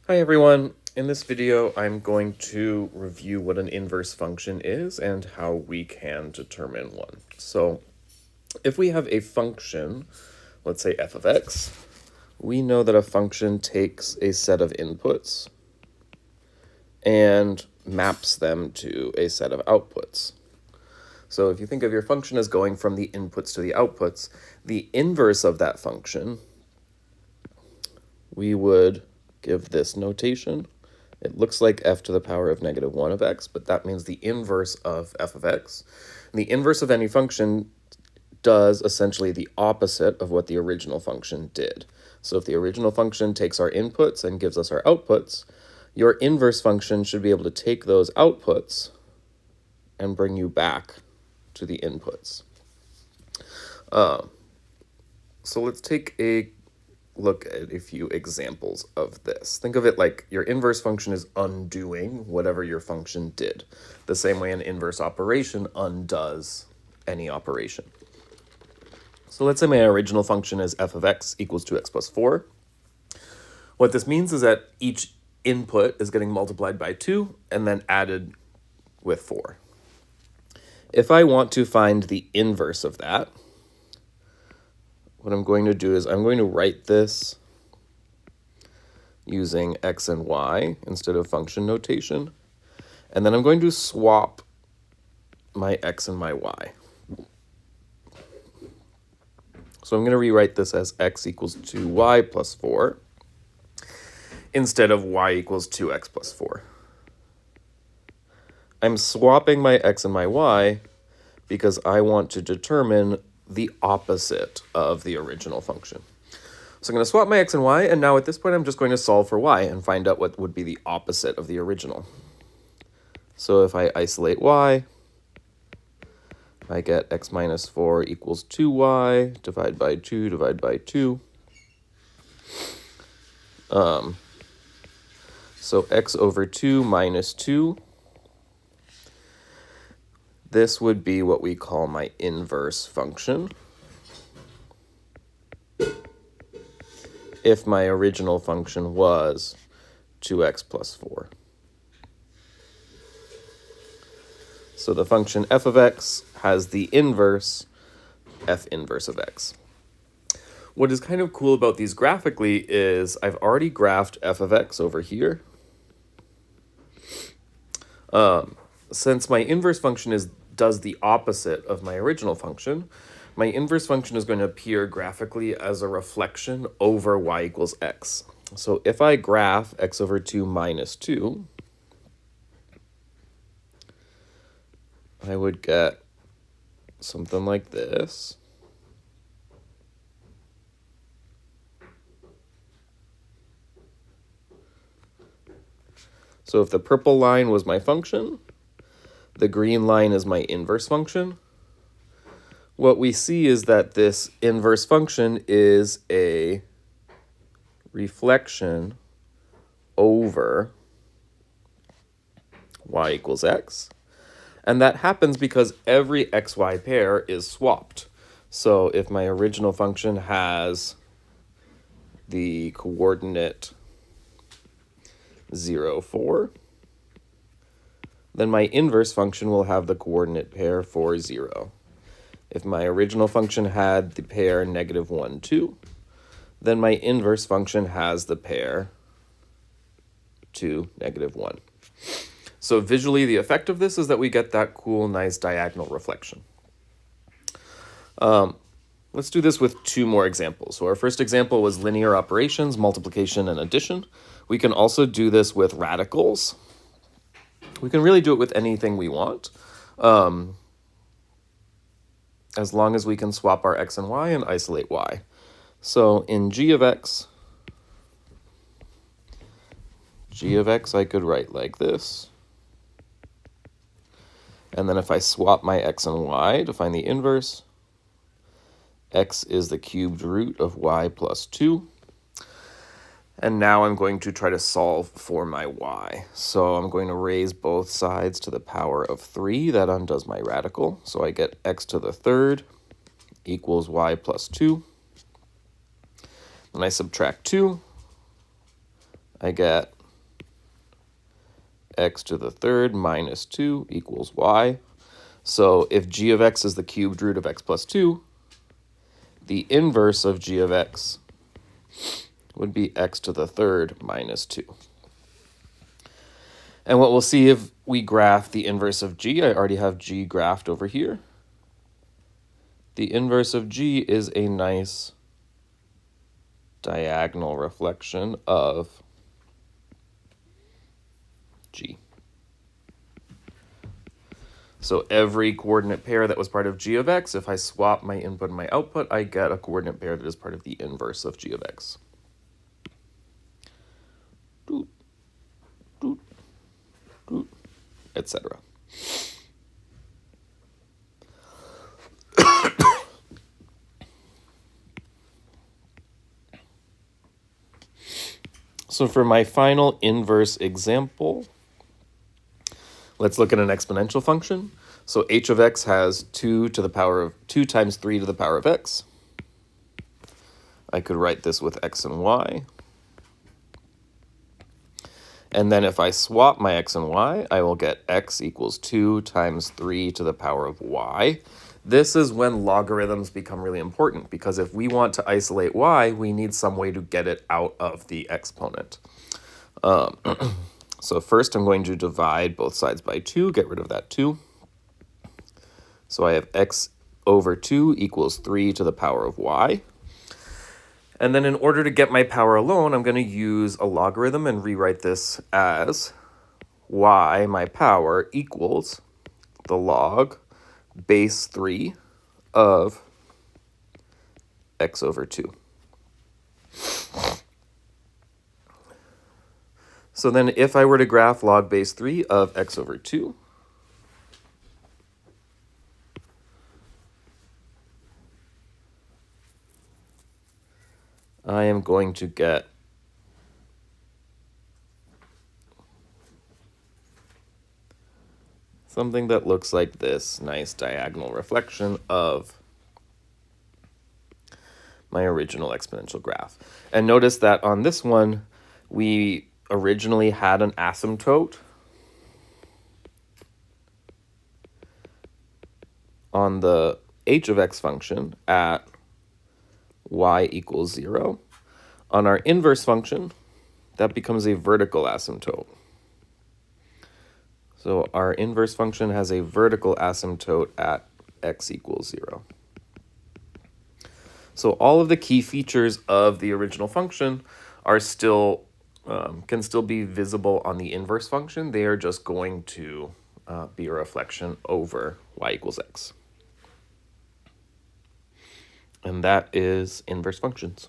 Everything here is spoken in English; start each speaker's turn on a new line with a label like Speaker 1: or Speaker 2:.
Speaker 1: Hi everyone. In this video, I'm going to review what an inverse function is and how we can determine one. So if we have a function, let's say f of x, we know that a function takes a set of inputs and maps them to a set of outputs. So if you think of your function as going from the inputs to the outputs, the inverse of that function, we would give this notation. It looks like f to the power of -1 of x, but that means the inverse of f of x. And the inverse of any function does essentially the opposite of what the original function did. So if the original function takes our inputs and gives us our outputs, your inverse function should be able to take those outputs and bring you back to the inputs. So let's take a look at a few examples of this. Think of it like your inverse function is undoing whatever your function did, the same way an inverse operation undoes any operation. So let's say my original function is f of x equals 2x plus 4. What this means is that each input is getting multiplied by 2 and then added with 4. If I want to find the inverse of that, what I'm going to do is I'm going to write this using x and y instead of function notation. And then I'm going to swap my x and my y. So I'm going to rewrite this as x equals 2y plus 4 instead of y equals 2x plus 4. I'm swapping my x and my y because I want to determine the opposite of the original function. So I'm going to swap my x and y, and now at this point I'm just going to solve for y and find out what would be the opposite of the original. So if I isolate y, I get x minus 4 equals 2y, divide by 2, divide by 2. So x over 2 minus 2. This would be what we call my inverse function. If my original function was 2x plus 4. So the function f of x has the inverse f inverse of x. What is kind of cool about these graphically is I've already graphed f of x over here. Since my inverse function does the opposite of my original function, my inverse function is going to appear graphically as a reflection over y equals x. So if I graph x over 2 minus 2, I would get something like this. So if the purple line was my function, the green line is my inverse function. What we see is that this inverse function is a reflection over y equals x. And that happens because every xy pair is swapped. So if my original function has the coordinate 0, 4, then my inverse function will have the coordinate pair 4, 0. If my original function had the pair -1, 2, then my inverse function has the pair 2, -1. So visually, the effect of this is that we get that cool, nice diagonal reflection. Let's do this with two more examples. So our first example was linear operations, multiplication and addition. We can also do this with radicals. We can really do it with anything we want, as long as we can swap our x and y and isolate y. So in g of x I could write like this. And then if I swap my x and y to find the inverse, x is the cubed root of y plus 2. And now I'm going to try to solve for my y. So I'm going to raise both sides to the power of 3. That undoes my radical. So I get x to the third equals y plus 2. Then I subtract 2. I get x to the third minus 2 equals y. So if g of x is the cubed root of x plus 2, the inverse of g of x would be x to the third minus 2. And what we'll see if we graph the inverse of g, I already have g graphed over here. The inverse of g is a nice diagonal reflection of g. So every coordinate pair that was part of g of x, if I swap my input and my output, I get a coordinate pair that is part of the inverse of g of x. Etc. So for my final inverse example, let's look at an exponential function. So h of x has 2 times 3 to the power of x. I could write this with x and y. And then if I swap my x and y, I will get x equals 2 times 3 to the power of y. This is when logarithms become really important, because if we want to isolate y, we need some way to get it out of the exponent. So first I'm going to divide both sides by 2, get rid of that 2. So I have x over 2 equals 3 to the power of y. And then in order to get my power alone, I'm going to use a logarithm and rewrite this as y, my power, equals the log base 3 of x over 2. So then if I were to graph log base 3 of x over 2, I am going to get something that looks like this nice diagonal reflection of my original exponential graph. And notice that on this one, we originally had an asymptote on the h of x function at y equals 0. On our inverse function, that becomes a vertical asymptote. So our inverse function has a vertical asymptote at x equals 0. So all of the key features of the original function are still can still be visible on the inverse function. They are just going to be a reflection over y equals x. And that is inverse functions.